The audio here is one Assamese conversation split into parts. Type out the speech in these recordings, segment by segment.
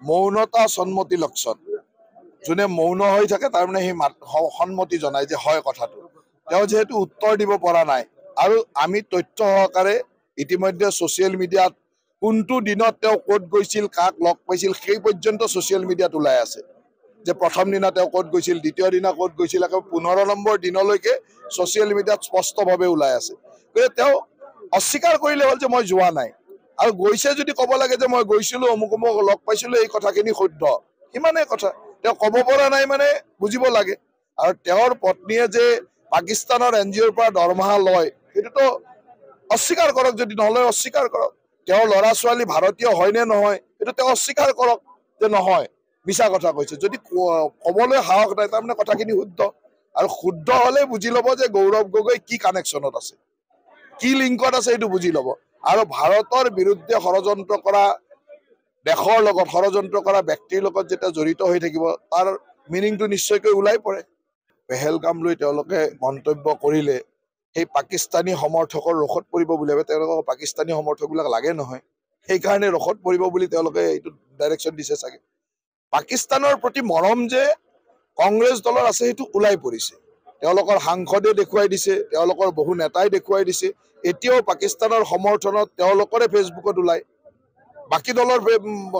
মৌনতা সন্মতি লক্ষণ। যোনে মৌন হৈ থাকে তাৰ মানে সেই সন্মতি জনায় যে হয় কথাটো। তেওঁ যেহেতু উত্তৰ দিব পৰা নাই আৰু আমি তথ্য সহকাৰে ইতিমধ্যে ছ'চিয়েল মিডিয়াত কোনটো দিনত তেওঁ ক'ত গৈছিল, কাক লগ পাইছিল, সেই পৰ্যন্ত ছ'চিয়েল মিডিয়াত ওলাই আছে যে প্ৰথম দিনা তেওঁ ক'ত গৈছিল, দ্বিতীয় দিনা ক'ত গৈছিল, আকৌ 15 নম্বৰ দিনলৈকে ছ'চিয়েল মিডিয়াত স্পষ্টভাৱে ওলাই আছে। গতিকে তেওঁ অস্বীকাৰ কৰিলে হ'ল যে মই যোৱা নাই, আৰু গৈছে যদি ক'ব লাগে যে মই গৈছিলোঁ, অমুক অমুক লগ পাইছিলোঁ, এই কথাখিনি শুদ্ধ, সিমানেই কথা। তেওঁ ক'ব পৰা নাই মানে বুজিব লাগে। আৰু তেওঁৰ পত্নীয়ে যে পাকিস্তানৰ NGOৰ পৰা দৰমহা লয়, সেইটোতো অস্বীকাৰ কৰক, যদি নলয় অস্বীকাৰ কৰক। তেওঁৰ ল'ৰা ছোৱালী ভাৰতীয় হয় নে নহয় সেইটো তেওঁ অস্বীকাৰ কৰক যে নহয়, মিছা কথা কৈছে। যদি ক'বলৈ সাহস নাই তাৰমানে কথাখিনি শুদ্ধ, আৰু শুদ্ধ হ'লে বুজি ল'ব যে গৌৰৱ গগৈ কি কানেকশ্যনত আছে, কি লিংকত আছে, সেইটো বুজি ল'ব। আৰু ভাৰতৰ বিৰুদ্ধে ষড়যন্ত্ৰ কৰা, দেশৰ লগত ষড়যন্ত্ৰ কৰা ব্যক্তিৰ লগত যেতিয়া জড়িত হৈ থাকিব তাৰ মিনিংটো নিশ্চয়কৈ ওলাই পৰে। পেহেলগাম লৈ তেওঁলোকে মন্তব্য কৰিলে সেই পাকিস্তানী সমৰ্থকৰ ৰসত পৰিব বুলি ভাবে। তেওঁলোকক পাকিস্তানী সমৰ্থকবিলাক লাগে নহয়, সেইকাৰণে ৰসত পৰিব বুলি তেওঁলোকে এইটো ডাইৰেকশ্যন দিছে চাগে। পাকিস্তানৰ প্ৰতি মৰম যে কংগ্ৰেছ দলৰ আছে সেইটো ওলাই পৰিছে, তেওঁলোকৰ সাংসদে দেখুৱাই দিছে, তেওঁলোকৰ বহু নেতাই দেখুৱাই দিছে। এতিয়াও পাকিস্তানৰ সমৰ্থনত তেওঁলোকৰে ফেচবুকত ওলায়, বাকী দলৰ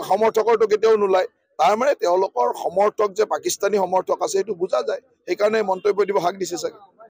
সমৰ্থকৰটো কেতিয়াও নোলায়। তাৰমানে তেওঁলোকৰ সমৰ্থক যে পাকিস্তানী সমৰ্থক আছে সেইটো বুজা যায়, সেইকাৰণে মন্তব্য দিব হাক দিছে চাগে।